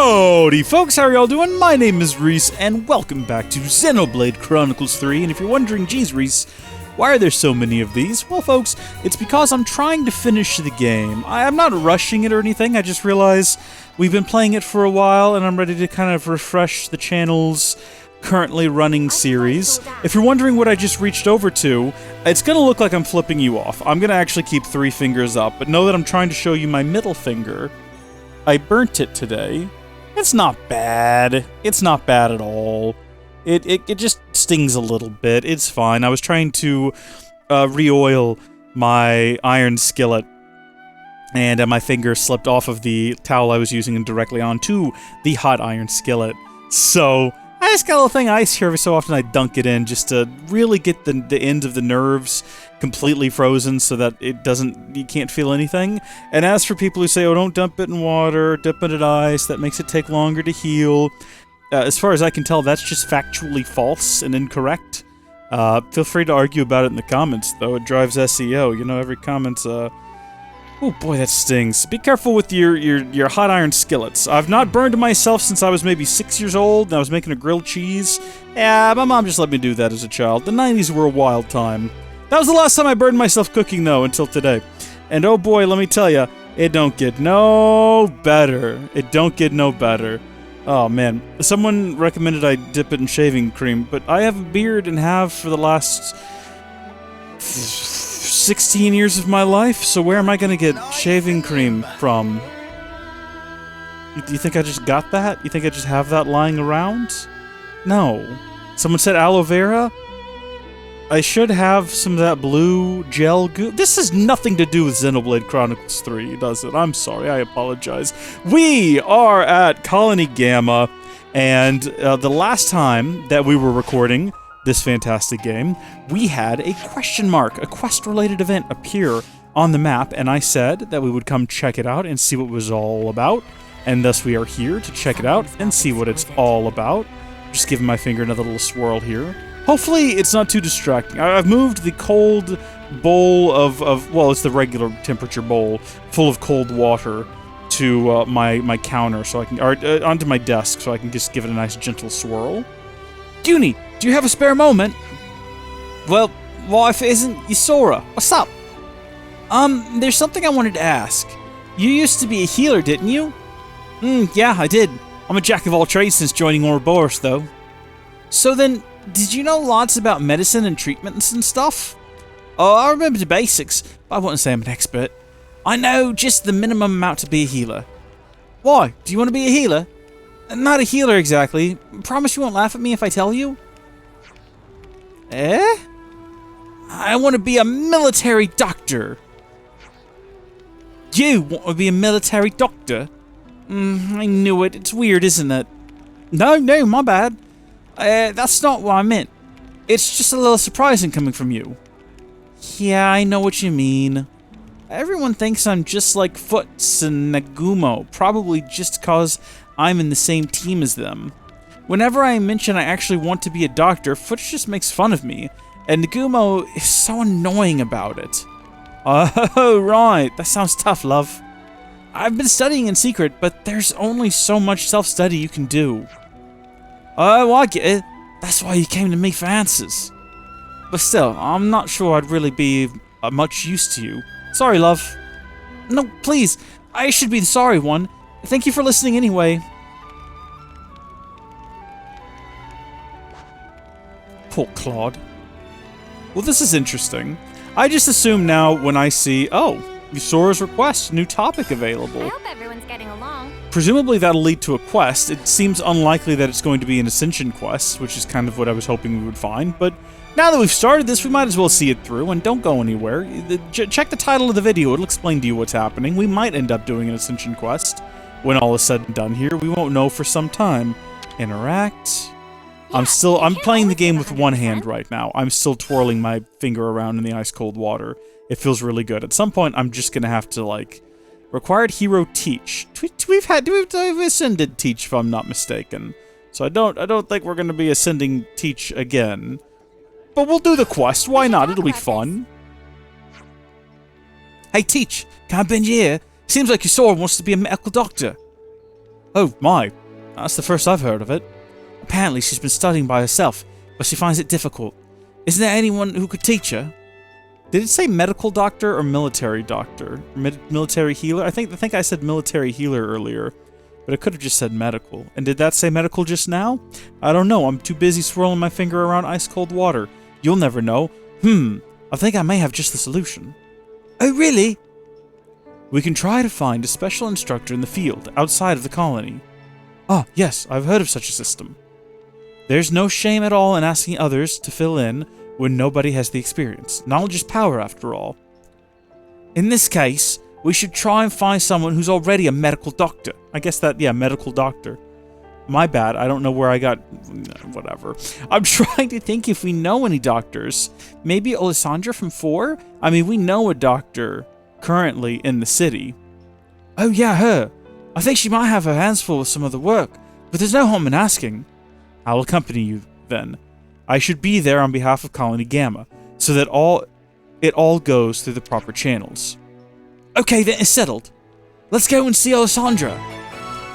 Howdy folks, how are y'all doing? My name is Reese, and welcome back to Xenoblade Chronicles 3, and if you're wondering, geez Reese, why are there so many of these? Well folks, it's because I'm trying to finish the game. I'm not rushing it or anything, I just realized we've been playing it for a while, and I'm ready to kind of refresh the channel's currently running series. If you're wondering what I just reached over to, it's gonna look like I'm flipping you off. I'm gonna actually keep 3 fingers up, but know that I'm trying to show you my middle finger. I burnt it today. It's not bad. It's not bad at all. It just stings a little bit. It's fine. I was trying to re-oil my iron skillet, and my finger slipped off of the towel I was using and directly onto the hot iron skillet. So I just got a little thing of ice here every so often. I dunk it in just to really get the ends of the nerves completely frozen so that you can't feel anything. And as for people who say, oh, don't dump it in water, dip it in ice, that makes it take longer to heal, as far as I can tell, that's just factually false and incorrect. Feel free to argue about it in the comments, though. It drives SEO. You know, every comment's, oh boy, that stings. Be careful with your hot iron skillets. I've not burned myself since I was maybe 6 years old, and I was making a grilled cheese. Yeah, my mom just let me do that as a child. The 90s were a wild time. That was the last time I burned myself cooking, though, until today. And oh boy, let me tell ya, it don't get no better. It don't get no better. Oh man, someone recommended I dip it in shaving cream, but I have a beard and have for the last 16 years of my life, so where am I gonna get shaving cream from? You think I just got that? You think I just have that lying around? No. Someone said aloe vera? I should have some of that blue gel goo. This has nothing to do with Xenoblade Chronicles 3, does it? I'm sorry, I apologize. We are at Colony Gamma, and the last time that we were recording this fantastic game, we had a question mark, a quest-related event appear on the map, and I said that we would come check it out and see what it was all about, and thus we are here to check it out and see what it's all about. Just giving my finger another little swirl here. Hopefully it's not too distracting. I've moved the cold bowl of well, it's the regular temperature bowl full of cold water to my counter, so I can, or onto my desk, so I can just give it a nice gentle swirl. Junie, do you have a spare moment? Well, if it isn't Yusora, what's up? There's something I wanted to ask. You used to be a healer, didn't you? Yeah, I did. I'm a jack of all trades since joining Ouroboros, though. So then, did you know lots about medicine and treatments and stuff? Oh, I remember the basics, but I wouldn't say I'm an expert. I know just the minimum amount to be a healer. Why? Do you want to be a healer? Not a healer exactly. Promise you won't laugh at me if I tell you? Eh? I want to be a military doctor. You want to be a military doctor? I knew it. It's weird, isn't it? No, my bad. That's not what I meant. It's just a little surprising coming from you. Yeah, I know what you mean. Everyone thinks I'm just like Foots and Nagumo, probably just cause I'm in the same team as them. Whenever I mention I actually want to be a doctor, Foots just makes fun of me, and Nagumo is so annoying about it. Oh, right. That sounds tough, love. I've been studying in secret, but there's only so much self-study you can do. Oh, I get it. That's why you came to me for answers. But still, I'm not sure I'd really be much use to you. Sorry, love. No, please. I should be the sorry one. Thank you for listening anyway. Poor Claude. Well, this is interesting. I just assume now when I see, oh, Yusora's request, new topic available. I hope everyone's getting along. Presumably that'll lead to a quest. It seems unlikely that it's going to be an Ascension quest, which is kind of what I was hoping we would find, but now that we've started this, we might as well see it through, and don't go anywhere. Check the title of the video, it'll explain to you what's happening. We might end up doing an Ascension quest when all is said and done here. We won't know for some time. Interact. I'm playing the game with one hand right now. I'm still twirling my finger around in the ice cold water. It feels really good. At some point, I'm just gonna have to, like, required hero teach. We've ascended teach, if I'm not mistaken. So I don't think we're gonna be ascending teach again. But we'll do the quest. Why not? It'll be fun. Hey, Teach, can I bend your ear? Seems like your sword wants to be a medical doctor. Oh my, that's the first I've heard of it. Apparently she's been studying by herself, but she finds it difficult. Isn't there anyone who could teach her? Did it say medical doctor or military doctor? Military healer? I think I said military healer earlier, but it could have just said medical. And did that say medical just now? I don't know. I'm too busy swirling my finger around ice-cold water. You'll never know. I think I may have just the solution. Oh, really? We can try to find a special instructor in the field, outside of the colony. Ah, yes, I've heard of such a system. There's no shame at all in asking others to fill in when nobody has the experience. Knowledge is power, after all. In this case, we should try and find someone who's already a medical doctor. I guess that, yeah, medical doctor. My bad, I don't know where I got... whatever. I'm trying to think if we know any doctors. Maybe Alessandra from 4? I mean, we know a doctor currently in the city. Oh yeah, her. I think she might have her hands full with some other work, but there's no harm in asking. I'll accompany you, then. I should be there on behalf of Colony Gamma, so that it all goes through the proper channels. Okay, then it's settled. Let's go and see Alessandra.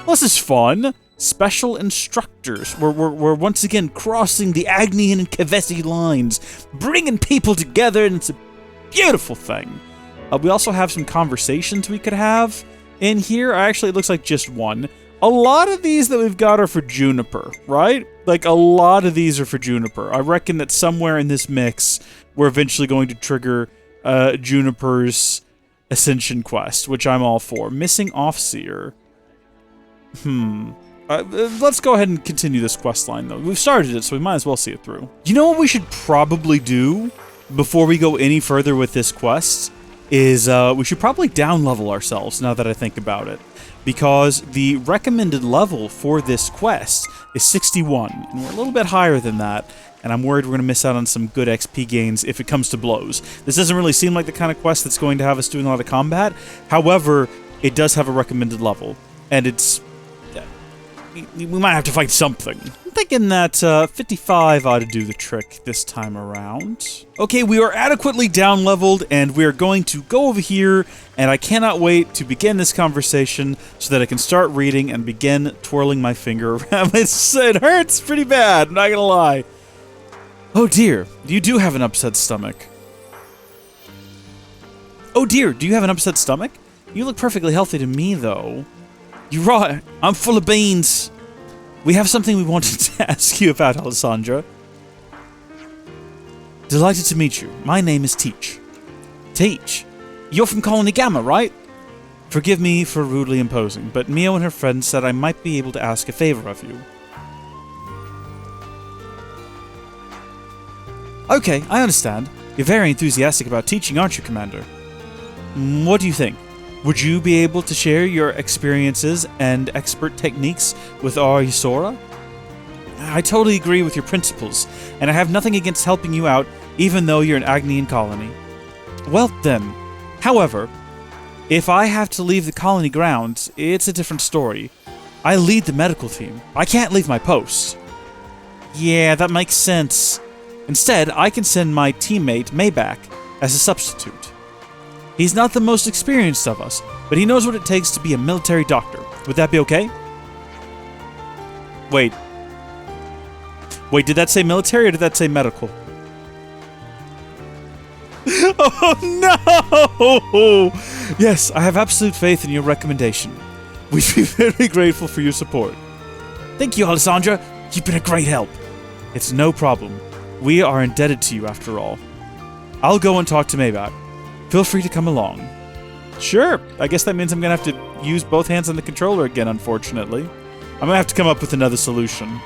Well, this is fun. Special instructors. We're once again crossing the Agnian and Kevesi lines, bringing people together, and it's a beautiful thing. We also have some conversations we could have in here. Actually, it looks like just one. A lot of these that we've got are for Juniper, right? Like, a lot of these are for Juniper. I reckon that somewhere in this mix, we're eventually going to trigger Juniper's Ascension quest, which I'm all for. Missing Offseer. Let's go ahead and continue this quest line, though. We've started it, so we might as well see it through. You know what we should probably do before we go any further with this quest? Is we should probably down-level ourselves, now that I think about it. Because the recommended level for this quest is 61, and we're a little bit higher than that, and I'm worried we're going to miss out on some good XP gains if it comes to blows. This doesn't really seem like the kind of quest that's going to have us doing a lot of combat. However, it does have a recommended level, and it's... we might have to fight something. I'm thinking that 55 ought to do the trick this time around. Okay, we are adequately down-leveled, and we are going to go over here, and I cannot wait to begin this conversation so that I can start reading and begin twirling my finger around. It hurts pretty bad, I'm not gonna lie. Oh dear, you do have an upset stomach. Oh dear, do you have an upset stomach? You look perfectly healthy to me, though. You're right, I'm full of beans. We have something we wanted to ask you about, Alessandra. Delighted to meet you. My name is Teach. Teach? You're from Colony Gamma, right? Forgive me for rudely imposing, but Mio and her friends said I might be able to ask a favor of you. Okay, I understand. You're very enthusiastic about teaching, aren't you, Commander? What do you think? Would you be able to share your experiences and expert techniques with our Ysora? I totally agree with your principles, and I have nothing against helping you out, even though you're an Agnian colony. Well then, however, if I have to leave the colony grounds, it's a different story. I lead the medical team. I can't leave my post. Yeah, that makes sense. Instead, I can send my teammate Maybach as a substitute. He's not the most experienced of us, but he knows what it takes to be a military doctor. Would that be okay? Wait, did that say military or did that say medical? Oh no! Yes, I have absolute faith in your recommendation. We'd be very grateful for your support. Thank you, Alessandra. You've been a great help. It's no problem. We are indebted to you after all. I'll go and talk to Maybach. Feel free to come along. Sure, I guess that means I'm gonna have to use both hands on the controller again, unfortunately. I'm gonna have to come up with another solution.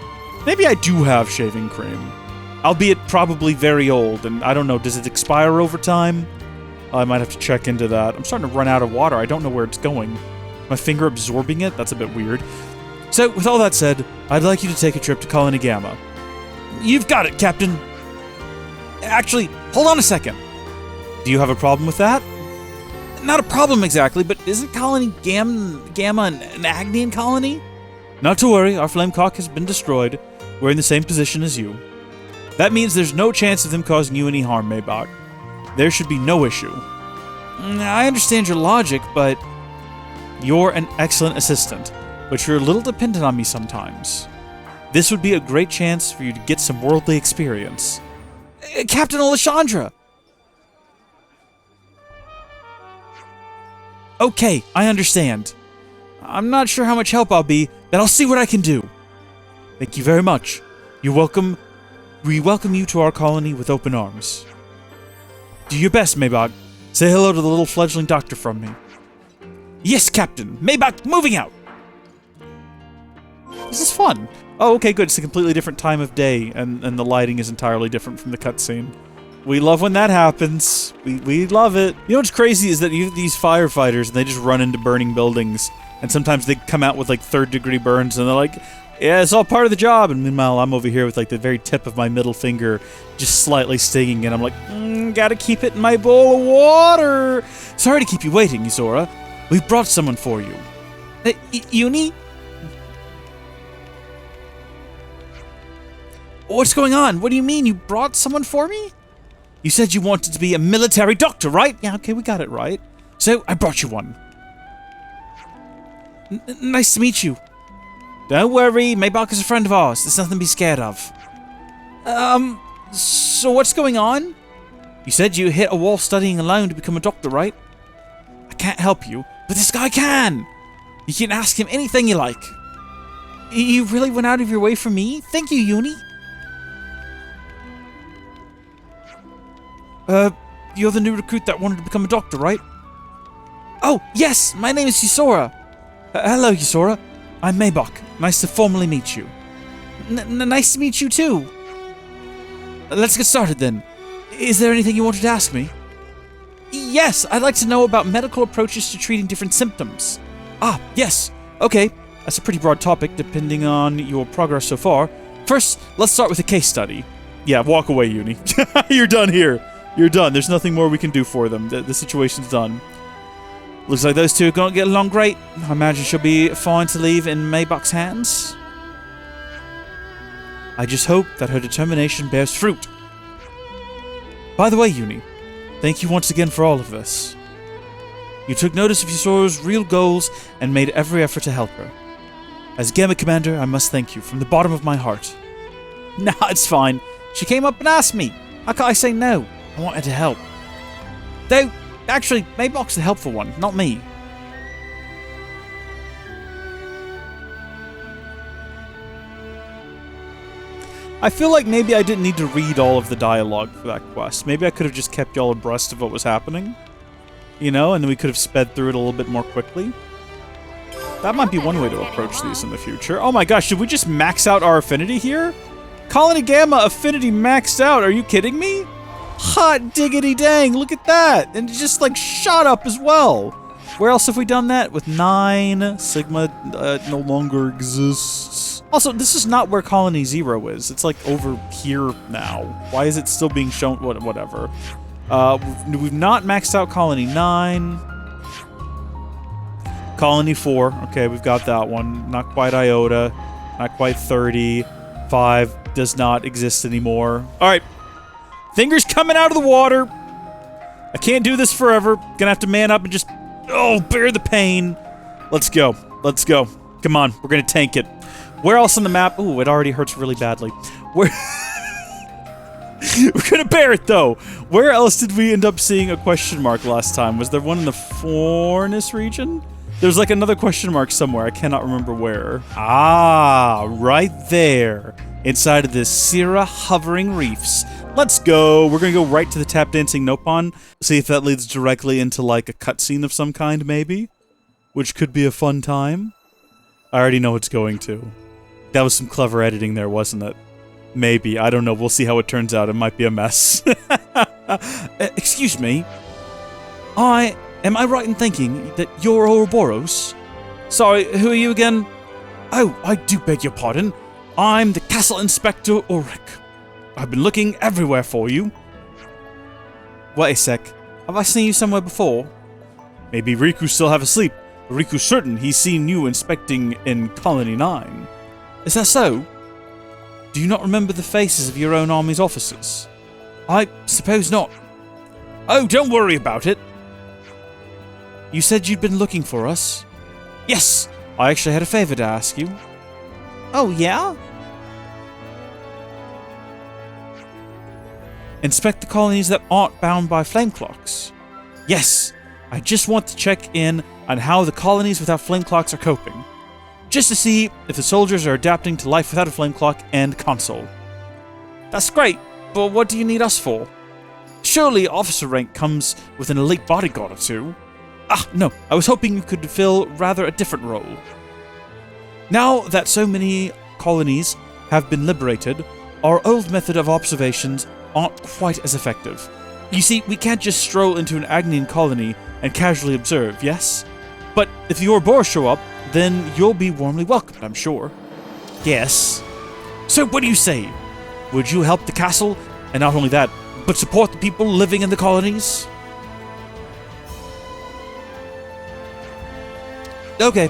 Maybe I do have shaving cream. Albeit probably very old, and I don't know, does it expire over time? I might have to check into that. I'm starting to run out of water, I don't know where it's going. My finger absorbing it? That's a bit weird. So, with all that said, I'd like you to take a trip to Colony Gamma. You've got it, Captain! Actually, hold on a second. Do you have a problem with that? Not a problem exactly, but isn't Colony Gamma an Agnian colony? Not to worry, our Flamecock has been destroyed. We're in the same position as you. That means there's no chance of them causing you any harm, Maybach. There should be no issue. I understand your logic, but you're an excellent assistant. but you're a little dependent on me sometimes. This would be a great chance for you to get some worldly experience. Captain Alessandra! Okay, I understand. I'm not sure how much help I'll be, but I'll see what I can do. Thank you very much. You're welcome. We welcome you to our colony with open arms. Do your best, Maybach. Say hello to the little fledgling doctor from me. Yes, Captain. Maybach, moving out. This is fun. Oh, okay, good. It's a completely different time of day, and the lighting is entirely different from the cutscene. We love when that happens. We love it. You know what's crazy is that you have these firefighters, and they just run into burning buildings, and sometimes they come out with, like, third-degree burns, and they're like, yeah, it's all part of the job. And meanwhile, I'm over here with, like, the very tip of my middle finger just slightly stinging, and I'm like, gotta keep it in my bowl of water. Sorry to keep you waiting, Yusora. We've brought someone for you. Uni? What's going on? What do you mean? You brought someone for me? You said you wanted to be a military doctor, right? Yeah, okay, we got it right. So, I brought you one. Nice to meet you. Don't worry, Maybach is a friend of ours. There's nothing to be scared of. So what's going on? You said you hit a wall studying alone to become a doctor, right? I can't help you, but this guy can. You can ask him anything you like. You really went out of your way for me? Thank you, Uni. You're the new recruit that wanted to become a doctor, right? Oh, yes! My name is Yusora. Hello, Yusora. I'm Maybach. Nice to formally meet you. Nice to meet you, too. Let's get started, then. Is there anything you wanted to ask me? Yes, I'd like to know about medical approaches to treating different symptoms. Ah, yes. Okay, that's a pretty broad topic, depending on your progress so far. First, let's start with a case study. Yeah, walk away, Uni. You're done here. You're done. There's nothing more we can do for them. The situation's done. Looks like those two are going to get along great. I imagine she'll be fine to leave in Maybach's hands. I just hope that her determination bears fruit. By the way, Uni, thank you once again for all of this. You took notice of Yusora's real goals and made every effort to help her. As Gamma Commander, I must thank you from the bottom of my heart. Nah, it's fine. She came up and asked me. How can I say no? I wanted to help. Though, actually, Maybach's the helpful one, not me. I feel like maybe I didn't need to read all of the dialogue for that quest. Maybe I could have just kept y'all abreast of what was happening. You know, and then we could have sped through it a little bit more quickly. That might be one way to approach these in the future. Oh my gosh, should we just max out our affinity here? Colony Gamma affinity maxed out, are you kidding me? Hot diggity dang, look at that! And it just like shot up as well. Where else have we done that? With 9, Sigma no longer exists. Also, this is not where Colony 0 is. It's like over here now. Why is it still being shown? Whatever. We've not maxed out Colony 9. Colony 4. Okay, we've got that one. Not quite Iota. Not quite 30. 5 does not exist anymore. Alright. Fingers coming out of the water. I can't do this forever. Gonna have to man up and just, bear the pain. Let's go. Let's go. Come on. We're gonna tank it. Where else on the map? Ooh, it already hurts really badly. Where... We're gonna bear it, though. Where else did we end up seeing a question mark last time? Was there one in the Fornus region? There's like another question mark somewhere. I cannot remember where. Ah, right there. Inside of the Sierra Hovering Reefs. Let's go. We're gonna go right to the Tap Dancing Nopon. See if that leads directly into like a cutscene of some kind, maybe? Which could be a fun time. I already know it's going to. That was some clever editing there, wasn't it? Maybe. I don't know. We'll see how it turns out. It might be a mess. Excuse me. Am I right in thinking that you're Ouroboros? Sorry, who are you again? Oh, I do beg your pardon. I'm the Castle Inspector Ulrich. I've been looking everywhere for you. Wait a sec. Have I seen you somewhere before? Maybe Riku's still half asleep. Riku's certain he's seen you inspecting in Colony 9. Is that so? Do you not remember the faces of your own army's officers? I suppose not. Oh, don't worry about it. You said you'd been looking for us? Yes, I actually had a favor to ask you. Oh, yeah? Inspect the colonies that aren't bound by flame clocks. Yes, I just want to check in on how the colonies without flame clocks are coping. Just to see if the soldiers are adapting to life without a flame clock and console. That's great, but what do you need us for? Surely officer rank comes with an elite bodyguard or two. Ah, no, I was hoping you could fill rather a different role. Now that so many colonies have been liberated, our old method of observations aren't quite as effective. You see, we can't just stroll into an Agnian colony and casually observe, yes? But if the Ouroboros show up, then you'll be warmly welcomed, I'm sure. Yes. So what do you say? Would you help the castle, and not only that, but support the people living in the colonies? Okay.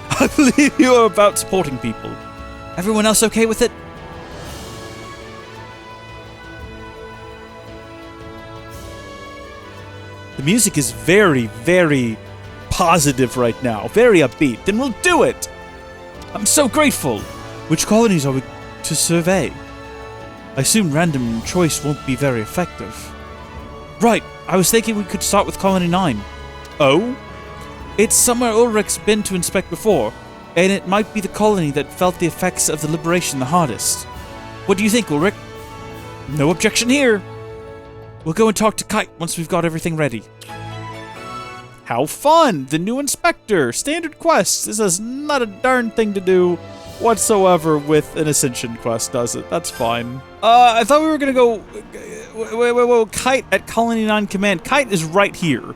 I believe you are about supporting people. Everyone else okay with it? The music is very, very positive right now. Very upbeat. Then we'll do it! I'm so grateful! Which colonies are we to survey? I assume random choice won't be very effective. Right, I was thinking we could start with Colony 9. Oh? It's somewhere Ulrich's been to inspect before, and it might be the colony that felt the effects of the liberation the hardest. What do you think, Ulrich? No objection here! We'll go and talk to Kite once we've got everything ready. How fun! The new inspector! Standard quests! This is not a darn thing to do whatsoever with an Ascension quest, does it? That's fine. I thought we were gonna go... Wait, Kite at Colony 9 Command. Kite is right here.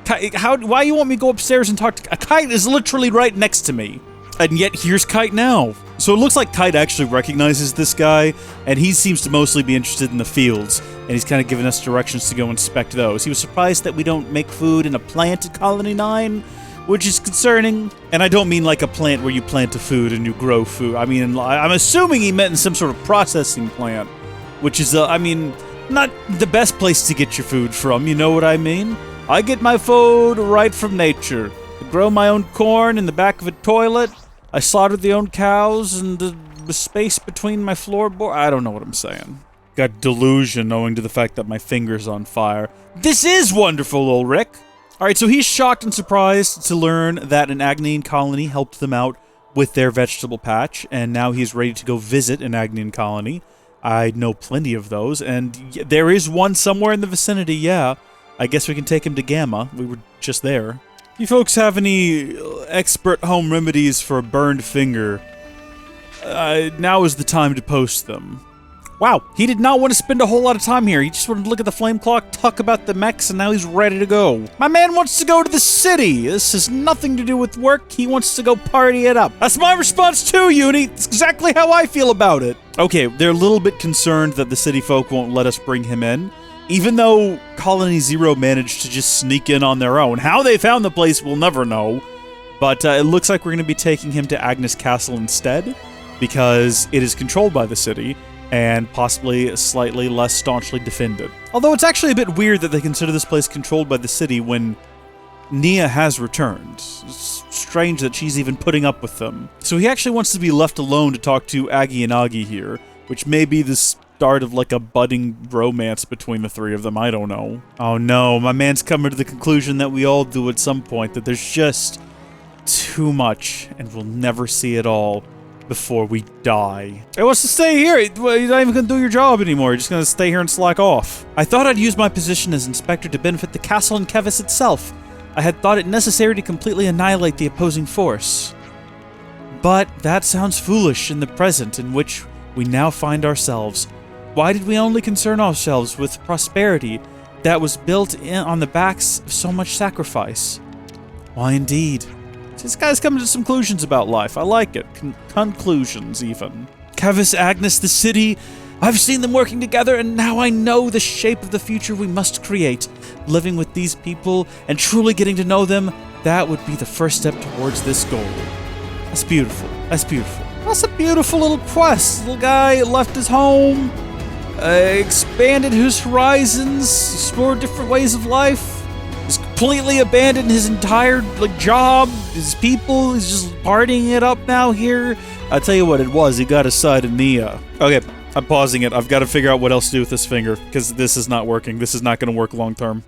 Kite, why you want me to go upstairs and talk to... Kite is literally right next to me. And yet, here's Kite now. So it looks like Kite actually recognizes this guy, and he seems to mostly be interested in the fields, and he's kind of giving us directions to go inspect those. He was surprised that we don't make food in a plant at Colony 9, which is concerning. And I don't mean like a plant where you plant a food and you grow food. I mean, I'm assuming he meant in some sort of processing plant, which is, I mean, not the best place to get your food from, you know what I mean? I get my food right from nature. I grow my own corn in the back of a toilet. I slaughtered the own cows and the space between my floorboard. I don't know what I'm saying. Got delusion owing to the fact that my finger's on fire. This is wonderful, Ulrich! Alright, so he's shocked and surprised to learn that an Agnian colony helped them out with their vegetable patch, and now he's ready to go visit an Agnian colony. I know plenty of those, and there is one somewhere in the vicinity, yeah. I guess we can take him to Gamma. We were just there. You folks have any expert home remedies for a burned finger? Now is the time to post them. Wow, he did not want to spend a whole lot of time here. He just wanted to look at the flame clock, talk about the mechs, and now he's ready to go. My man wants to go to the city. This has nothing to do with work. He wants to go party it up. That's my response too, Uni. It's exactly how I feel about it. Okay, they're a little bit concerned that the city folk won't let us bring him in. Even though Colony 0 managed to just sneak in on their own. How they found the place, we'll never know. But it looks like we're going to be taking him to Agnes Castle instead, because it is controlled by the city, and possibly slightly less staunchly defended. Although it's actually a bit weird that they consider this place controlled by the city when Nia has returned. It's strange that she's even putting up with them. So he actually wants to be left alone to talk to Aggie and Augie here, which may be the start of like a budding romance between the three of them, I don't know. Oh no, my man's coming to the conclusion that we all do at some point, that there's just too much, and we'll never see it all before we die. He wants to stay here. You're not even gonna do your job anymore. You're just gonna stay here and slack off. I thought I'd use my position as inspector to benefit the castle and Kevis itself. I had thought it necessary to completely annihilate the opposing force. But that sounds foolish in the present in which we now find ourselves. Why did we only concern ourselves with prosperity that was built on the backs of so much sacrifice? Why, indeed. This guy's coming to some conclusions about life. I like it. Conclusions, even. Kevis, Agnes, the city. I've seen them working together, and now I know the shape of the future we must create. Living with these people and truly getting to know them, that would be the first step towards this goal. That's beautiful. That's beautiful. That's a beautiful little quest. Little guy left his home, expanded his horizons, explored different ways of life. He's completely abandoned his entire job, his people. He's just partying it up now here. I'll tell you what it was. He got his side in the... Okay, I'm pausing it. I've got to figure out what else to do with this finger, because this is not working. This is not going to work long term.